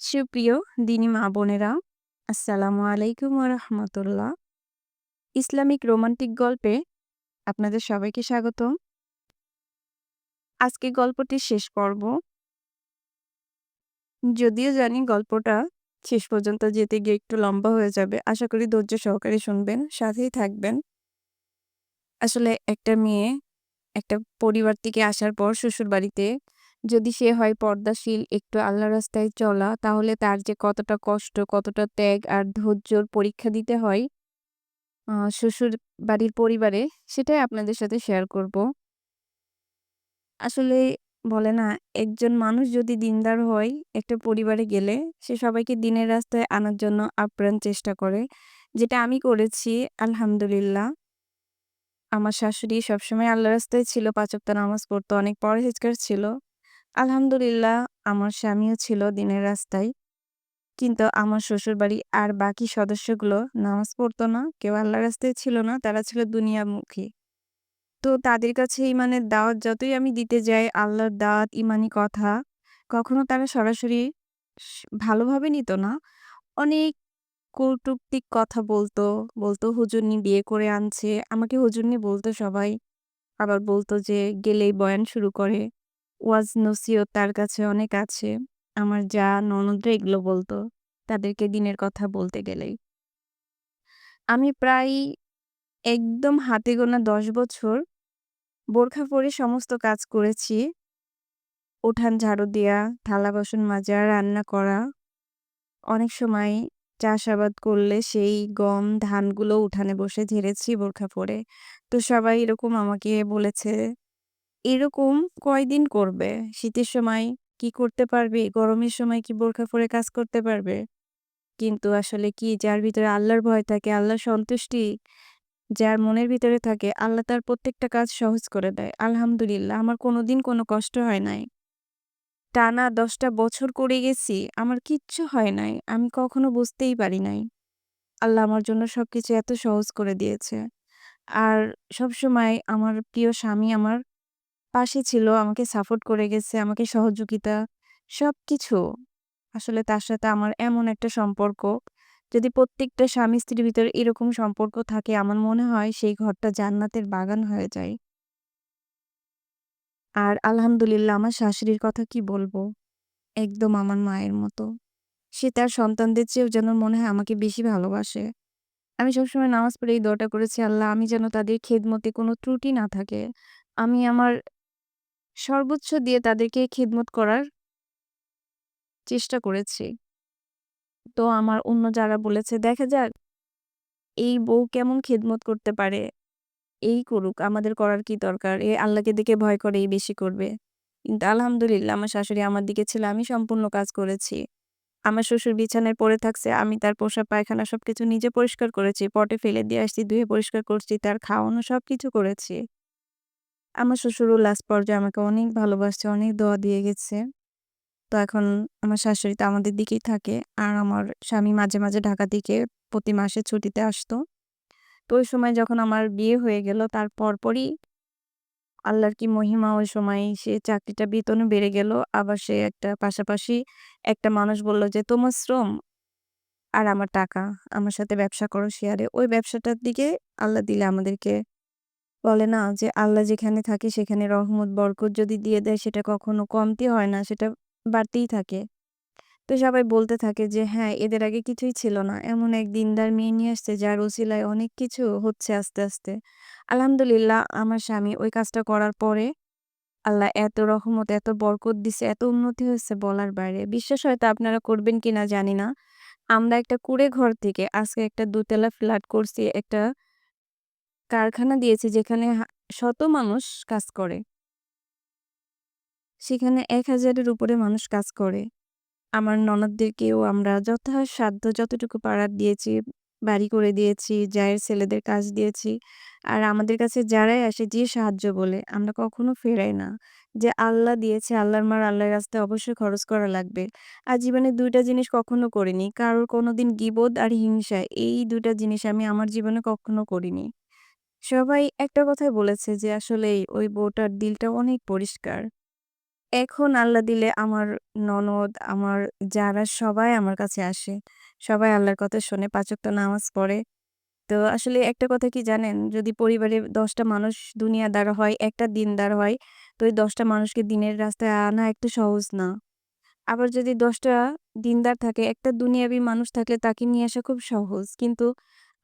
সুপ্রিয় দিনী মা-বোনেরা, আসসালামু আলাইকুম ওয়া রাহমাতুল্লাহ। ইসলামিক রোমান্টিক গল্পে আপনাদের সবাইকে স্বাগতম। আজকে গল্পটির শেষ পর্ব। যদিও জানি গল্পটা শেষ পর্যন্ত যেতে গিয়ে একটু লম্বা হয়ে যাবে। আশা করি ধৈর্য সহকারে শুনবেন, সাথেই থাকবেন। আসলে একটা মেয়ে একটা পরিবার থেকে আসার পর শ্বশুরবাড়িতে যদি সে হয় পর্দাশীল, একটু আল্লাহর রাস্তায় চলা, তাহলে তার যে কতটা কষ্ট, কতটা ত্যাগ আর ধৈর্যর পরীক্ষা দিতে হয় শ্বশুরবাড়ির পরিবারে, সেটাই আপনাদের সাথে শেয়ার করব। আসলে বলে না, একজন মানুষ যদি দিনদার হয় একটা পরিবারে গেলে, সে সবাইকে দিনের রাস্তায় আনার জন্য আপ্রাণ চেষ্টা করে। যেটা আমি করেছি আলহামদুলিল্লাহ। আমার শাশুড়ি সবসময় আল্লাহর রাস্তায় ছিল, ৫ ওয়াক্ত নামাজ পড়তো, অনেক পরহেজগার ছিল। আলহামদুলিল্লাহ আমার স্বামীও ছিল দিনের রাস্তায়। কিন্তু আমার শ্বশুরবাড়ি আর বাকি সদস্যগুলো নামাজ পড়তো না, কেউ আল্লাহর রাস্তায় ছিল না, তারা ছিল দুনিয়ামুখী। তো তাদের কাছে ইমানের দাওয়াত যতই আমি দিতে যাই, আল্লাহর দাওয়াত, ইমানি কথা, কখনো তারা সরাসরি ভালোভাবে নিত না। অনেক কটূক্তিক কথা বলতো হুজুরনি বিয়ে করে আনছে। আমাকে হুজুরনি বলতো সবাই। আবার বলতো যে গেলেই বয়ান শুরু করে। ওয়াজ নসিহত তার কাছে অনেক আছে। আমার যা, ননদরা এগুলো বলতো তাদেরকে দিনের কথা বলতে গেলেই। আমি প্রায় একদম হাতে গোনা ১০ বছর বোরখা পরে সমস্ত কাজ করেছি। উঠান ঝাড়ু দেয়া, থালা-বাসন মাজা, রান্না করা। অনেক সময় চাষাবাদ করলে সেই গম, ধানগুলো উঠানে বসে ঝেড়েছি বোরখা পরে। তো সবাই এরকম আমাকে বলেছে, "এরকম কয়দিন করবে? শীতের সময় কি করতে পারবে? গরমের সময় কি বোরখা পরে কাজ করতে পারবে?" কিন্তু আসলে কি, যার ভিতরে আল্লাহর ভয় থাকে, আল্লাহর সন্তুষ্টি যার মনের ভিতরে থাকে, আল্লাহ তার প্রত্যেকটা কাজ সহজ করে দেয়। আলহামদুলিল্লাহ আমার কোনোদিন কোনো কষ্ট হয় নাই। টানা ১০ টা বছর করে গেছি, আমার কিচ্ছু হয় নাই। আমি কখনো বুঝতেই পারি নাই। আল্লাহ আমার জন্য সবকিছু এত সহজ করে দিয়েছে। আর সবসময় আমার প্রিয় স্বামী আমার পাশে ছিল, আমাকে সাপোর্ট করে গেছে, আমাকে সহযোগিতা সবকিছু। আসলে তার সাথে আমার এমন একটা সম্পর্ক, যদি প্রত্যেকটা স্বামী-স্ত্রীর ভিতরে এরকম সম্পর্ক থাকে, আমার মনে হয় সেই ঘরটা জান্নাতের বাগান হয়ে যায়। আর আলহামদুলিল্লাহ আমার শাশুড়ির কথা কি বলবো? একদম আমার মায়ের মতো। সে তার সন্তানদের চেয়েও যেন মনে হয় আমাকে বেশি ভালোবাসে। আমি সবসময় নামাজ পড়ে এই দোয়াটা করেছি, আল্লাহ আমি যেন তাদের খেদমতে কোনো ত্রুটি না থাকে। আমি আমার সর্বোচ্চ দিয়ে তাদেরকে খেদমত করার চেষ্টা করেছি। তো আমার অন্য যারা বলেছে, "দেখা যাক এই বউ কেমন খেদমত করতে পারে। এই করুক, আমাদের করার কি দরকার? এ আল্লাহকে দেখে ভয় করে, এই বেশি করবে।" কিন্তু আলহামদুলিল্লাহ আমার শাশুড়ি আমার দিকে ছিল, আমি সম্পূর্ণ কাজ করেছি। আমার শ্বশুর বিছানায় পড়ে থাকছে, আমি তার পোশাক পায়খানা সবকিছু নিজে পরিষ্কার করেছি। পটে ফেলে দিয়ে আসছি, ধুয়ে পরিষ্কার করছি, তার খাওয়ানো সবকিছু করেছি। আমার শ্বশুরও লাস্ট পর্যায়ে আমাকে অনেক ভালোবাসছে, অনেক দোয়া দিয়ে গেছে। তো এখন আমার শাশুড়ি তো আমাদের দিকেই থাকে। আর আমার স্বামী মাঝে, মাঝে ঢাকা থেকে প্রতি মাসে ছুটিতে আসতো। তো ওই সময় যখন আমার বিয়ে হয়ে গেল, তার পরপরই আল্লাহর কি মহিমা, ওই সময় সে চাকরিটা বেতনও বেড়ে গেল। আবার সে একটা পাশাপাশি একটা মানুষ বলল যে, "তোমার শ্রম আর আমার টাকা, আমার সাথে ব্যবসা করো শেয়ারে।" ওই ব্যবসাটার দিকে আল্লাহ দিলে আমাদেরকে, বলে না যে আল্লাহ যেখানে থাকে সেখানে রহমত বরকত যদি দিয়ে দেয়, সেটা কখনো কমতি হয় না, সেটা বাড়তেই থাকে। তো সবাই বলতে থাকে যে হ্যাঁ, এদের আগে কিছুই ছিল না। এমন এক দিনদার মেয়ে নিয়ে আসছে যার ওসিলায় অনেক কিছু হচ্ছে আস্তে, আস্তে। আলহামদুলিল্লাহ আমার স্বামী ওই কাজটা করার পরে আল্লাহ এত রহমত, এত বরকত দিছে, এত উন্নতি হয়েছে বলার বাইরে। বিশ্বাস হয়তো আপনারা করবেন কিনা জানি না। আমরা একটা কুঁড়ে ঘর থেকে আজকে একটা দোতলা ফ্ল্যাট করছি। একটা কারখানা দিয়েছি যেখানে শত মানুষ কাজ করে। সেখানে ১,০০০ এর উপরে মানুষ কাজ করে। আমার ননদদেরকেও আমরা যথাসাধ্য যতটুকু পারার দিয়েছি, বাড়ি করে দিয়েছি, জায়ের ছেলেদের কাজ দিয়েছি। আর আমাদের কাছে যারাই আসে যে সাহায্য বলে, আমরা কখনো ফেরাই না। যে আল্লাহ দিয়েছে, আল্লাহর মাল আল্লাহর রাস্তায় অবশ্যই খরচ করা লাগবে। আর জীবনে ২ টা জিনিস কখনো করিনি। কারোর কোনোদিন গীবত আর হিংসা, এই ২ টা জিনিস আমি আমার জীবনে কখনো করিনি। সবাই একটা কথাই বলেছে যে আসলেই ওই বউটার দিলটা অনেক পরিষ্কার। এখন আল্লাহ দিলে আমার ননদ, আমার যারা সবাই আমার কাছে আসে। সবাই আল্লাহর কথা শোনে, ৫ ওয়াক্ত নামাজ পড়ে। তো আসলে একটা কথা কি জানেন? যদি পরিবারে ১০ টা মানুষ দুনিয়াদার হয়, একটা দিনদার হয়, তো ওই ১০ টা মানুষকে দিনের রাস্তায় আনা একটু সহজ না। আবার যদি ১০ টা দিনদার থাকে, একটা দুনিয়াবি মানুষ থাকলে তাকে নিয়ে আসা খুব সহজ। কিন্তু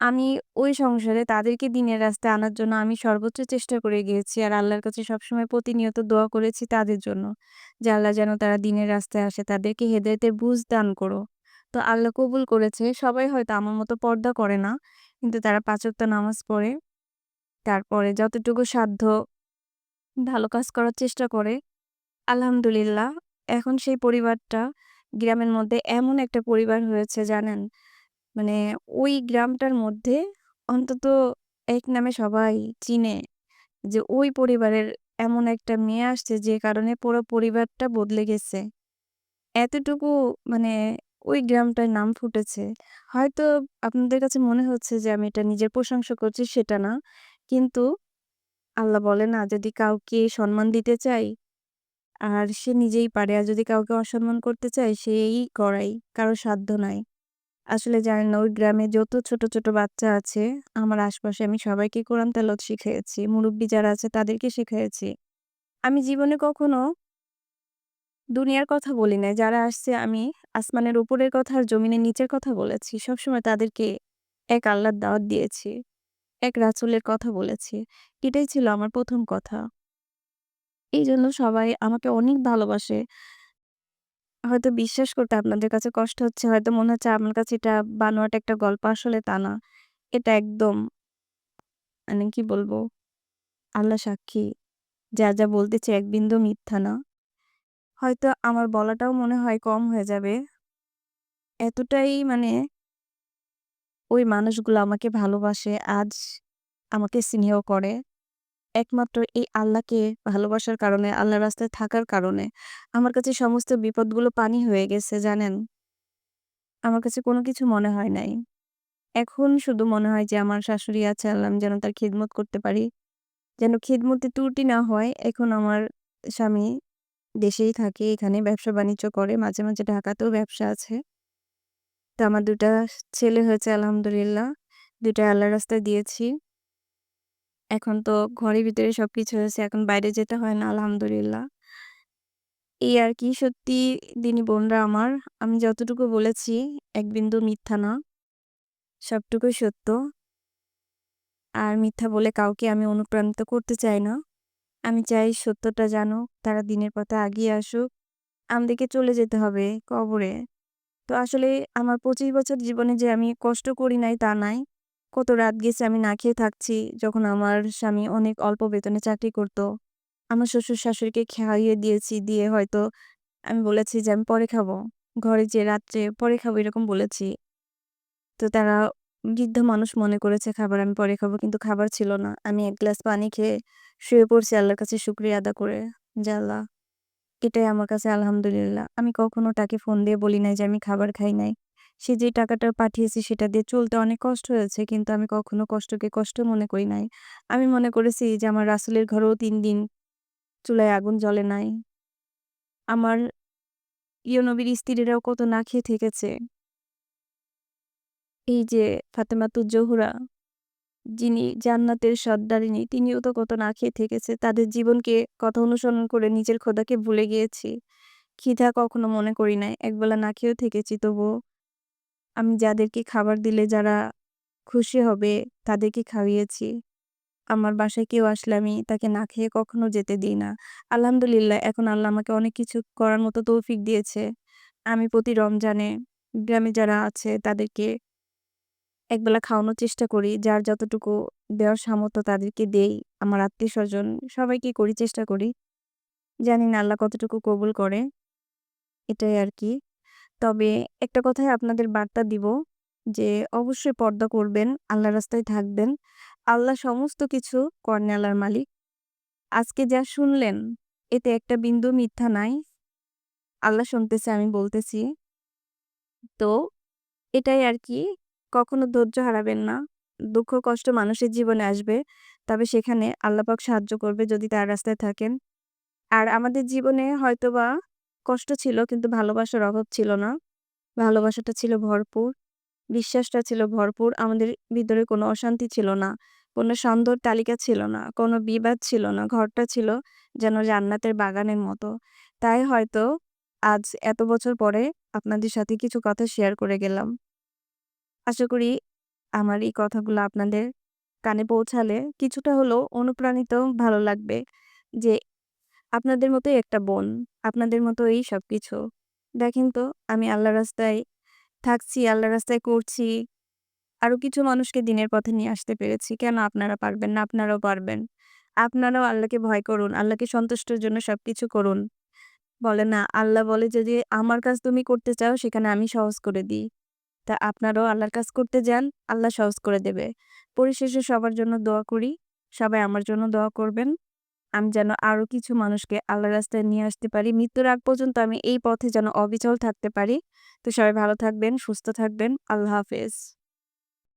আমি ওই সংসারে তাদেরকে দিনের রাস্তায় আনার জন্য আমি সর্বোচ্চ চেষ্টা করে গিয়েছি। আর আল্লাহর কাছে সবসময় প্রতিনিয়ত দোয়া করেছি তাদের জন্য। যে আল্লাহ যেন তারা দিনের রাস্তায় আসে। তাদেরকে হেদায়েতের বুঝ দান করো। তো আল্লাহ কবুল করেছে। সবাই হয়তো আমার মতো পর্দা করে না। কিন্তু তারা ৫ ওয়াক্ত নামাজ পড়ে। তারপরে যতটুকু সাধ্য ভালো কাজ করার চেষ্টা করে। আলহামদুলিল্লাহ এখন সেই পরিবারটা গ্রামের মধ্যে এমন একটা পরিবার হয়েছে জানেন? মানে ওই গ্রামটার মধ্যে অন্তত এক নামে সবাই চিনে যে ওই পরিবারের এমন একটা মেয়ে আসছে যে কারণে পুরো পরিবারটা বদলে গেছে। এতটুকু মানে ওই গ্রামটার নাম ফুটেছে। হয়তো আপনাদের কাছে মনে হচ্ছে যে আমি এটা নিজের প্রশংসা করছি সেটা না। কিন্তু আল্লাহ বলে না যদি কাউকে সম্মান দিতে চাই আর সে নিজেই পারে। আর যদি কাউকে অসম্মান করতে চায় সেই করাই। কারো সাধ্য নাই। আসলে জানেন না ওই গ্রামে যত ছোট, ছোট বাচ্চা আছে আমার আশপাশে আমি সবাইকে কোরআন তেলাওয়াত শিখিয়েছি। মুরুব্বি যারা আছে তাদেরকে শিখিয়েছি। আমি জীবনে কখনো দুনিয়ার কথা বলি নাই। যারা আসছে আমি আসমানের উপরের কথা আর জমিনের নিচের কথা বলেছি। সবসময় তাদেরকে এক আল্লাহর দাওয়াত দিয়েছি। এক রাসূলের কথা বলেছি। এটাই ছিল আমার ১ম কথা। এইজন্য সবাই আমাকে অনেক ভালোবাসে। হয়তো বিশ্বাস করতে আপনাদের কাছে কষ্ট হচ্ছে। হয়তো মনে হচ্ছে আমার কাছে এটা বানোয়াট একটা গল্প। আসলে তা না। এটা একদম মানে কি বলবো? আল্লাহ সাক্ষী। যা বলতেছি এক বিন্দু মিথ্যা না। হয়তো আমার বলাটাও মনে হয় কম হয়ে যাবে। এতটাই মানে ওই মানুষগুলো আমাকে ভালোবাসে, আজ আমাকে স্নেহ করে। একমাত্র এই আল্লাহকে ভালোবাসার কারণে, আল্লাহর রাস্তায় থাকার কারণে আমার কাছে সমস্ত বিপদগুলো পানি হয়ে গেছে জানেন? আমার কাছে কোনো কিছু মনে হয় নাই। এখন শুধু মনে হয় যে আমার শাশুড়ি আছে আল্লাহ আমি যেন তার খিদমত করতে পারি। যেন খিদমতে ত্রুটি না হয়। এখন আমার স্বামী দেশেই থাকে, এখানে ব্যবসা-বাণিজ্য করে। মাঝে, মাঝে ঢাকাতেও ব্যবসা আছে। তো আমার ২ টা ছেলে হয়েছে আলহামদুলিল্লাহ। ২ টাই আল্লাহর রাস্তায় দিয়েছি। এখন তো ঘরের ভিতরে সবকিছু হয়েছে। এখন বাইরে যেতে হয় না আলহামদুলিল্লাহ। এই আরকি সত্যি দিনী বোনরা আমার, আমি যতটুকু বলেছি এক বিন্দু মিথ্যা না। সবটুকুই সত্য। আর মিথ্যা বলে কাউকে আমি অনুপ্রাণিত করতে চাই না। আমি চাই সত্যটা জানুক, তারা দিনের পথে এগিয়ে আসুক। আমাদেরকে চলে যেতে হবে কবরে। তো আসলে আমার ২৫ বছর জীবনে যে আমি কষ্ট করি নাই তা নাই। কত রাত গেছে আমি না খেয়ে থাকছি। যখন আমার স্বামী অনেক অল্প বেতনে চাকরি করত। আমার শ্বশুর-শাশুড়িকে খাইয়ে দিয়েছি, দিয়ে হয়তো আমি বলেছি যে, "আমি পরে খাবো।" ঘরে যেয়ে রাত্রে পরে খাবো এরকম বলেছি। তো তারা বৃদ্ধ মানুষ মনে করেছে খাবার আমি পরে খাবো। কিন্তু খাবার ছিল না। আমি ১ গ্লাস পানি খেয়ে শুয়ে পড়ছি আল্লাহর কাছে শুকরিয়া আদা করে। যে আল্লাহ এটাই আমার কাছে আলহামদুলিল্লাহ। আমি কখনো তাকে ফোন দিয়ে বলি নাই যে আমি খাবার খাই নাই। সে যে টাকাটা পাঠিয়েছে সেটা দিয়ে চলতে অনেক কষ্ট হয়েছে। কিন্তু আমি কখনো কষ্টকে কষ্ট মনে করি নাই। আমি মনে করেছি যে আমার রাসূলের ঘরেও ৩ দিন চুলায় আগুন জ্বলে নাই। আমার প্রিয় নবীর স্ত্রীরাও কত না খেয়ে থেকেছে। এই যে ফাতেমাতুজ জোহরা যিনি জান্নাতের সর্দারিনী তিনিও তো কত না খেয়ে থেকেছে। তাদের জীবনকে কথা অনুসরণ করে নিজের খোদাকে ভুলে গিয়েছি। ক্ষিধা কখনো মনে করি নাই। একবেলা না খেয়েও থেকেছি তবুও আমি যাদেরকে খাবার দিলে যারা খুশি হবে তাদেরকে খাইয়েছি। আমার বাসায় কেউ আসলে আমি তাকে না খেয়ে কখনো যেতে দিই না। আলহামদুলিল্লাহ এখন আল্লাহ আমাকে অনেক কিছু করার মতো তৌফিক দিয়েছে। আমি প্রতি রমজানে গ্রামে যারা আছে তাদেরকে একবেলা খাওয়ানোর চেষ্টা করি। যার যতটুকু দেওয়ার সামর্থ্য তাদেরকে দেই। আমার আত্মীয়স্বজন সবাইকে করি, চেষ্টা করি। জানি না আল্লাহ কতটুকু কবুল করে। এটাই আরকি। তবে একটা কথাই আপনাদের বার্তা দিব যে অবশ্যই পর্দা করবেন, আল্লাহর রাস্তায় থাকবেন। আল্লাহ সমস্ত কিছু করেন আল্লাহর মালিক। আজকে যা শুনলেন এতে একটা বিন্দু মিথ্যা নাই। আল্লাহ শুনতেছে আমি বলতেছি। তো এটাই আরকি। কখনো ধৈর্য হারাবেন না। দুঃখ কষ্ট মানুষের জীবনে আসবে। তবে সেখানে আল্লাহ পাক সাহায্য করবে যদি তার রাস্তায় থাকেন। আর আমাদের জীবনে হয়তোবা কষ্ট ছিল কিন্তু ভালোবাসার অভাব ছিল না। ভালোবাসাটা ছিল ভরপুর, বিশ্বাসটা ছিল ভরপুর। আমাদের ভিতরে কোনো অশান্তি ছিল না। কোনো সন্দেহর তালিকা ছিল না। কোনো বিবাদ ছিল না। ঘরটা ছিল যেন জান্নাতের বাগানের মতো। তাই হয়তো আজ এত বছর পরে আপনাদের সাথে কিছু কথা শেয়ার করে গেলাম। আশা করি আমার এই কথাগুলো আপনাদের কানে পৌঁছালে কিছুটা হলেও অনুপ্রাণিত ভালো লাগবে যে আপনাদের মতোই একটা বোন, আপনাদের মতোই সবকিছু। দেখেন তো আমি আল্লাহর রাস্তায় থাকছি, আল্লাহর রাস্তায় করছি। আরো কিছু মানুষকে দিনের পথে নিয়ে আসতে পেরেছি। কেন আপনারা পারবেন না? আপনারাও পারবেন। আপনারাও আল্লাহকে ভয় করুন। আল্লাহকে সন্তুষ্টের জন্য সবকিছু করুন। বলে না, আল্লাহ বলে যদি আমার কাজ তুমি করতে চাও সেখানে আমি সহজ করে দিই। তা আপনারাও আল্লাহর কাজ করতে যান, আল্লাহ সহজ করে দেবে। পরিশেষে সবার জন্য দোয়া করি। সবাই আমার জন্য দোয়া করবেন। আমি যেন আরো কিছু মানুষকে আল্লাহর রাস্তায় নিয়ে আসতে পারি। মৃত্যুর আগ পর্যন্ত আমি এই পথে যেন অবিচল থাকতে পারি। তো সবাই ভালো থাকবেন, সুস্থ থাকবেন। আল্লাহ হাফেজ।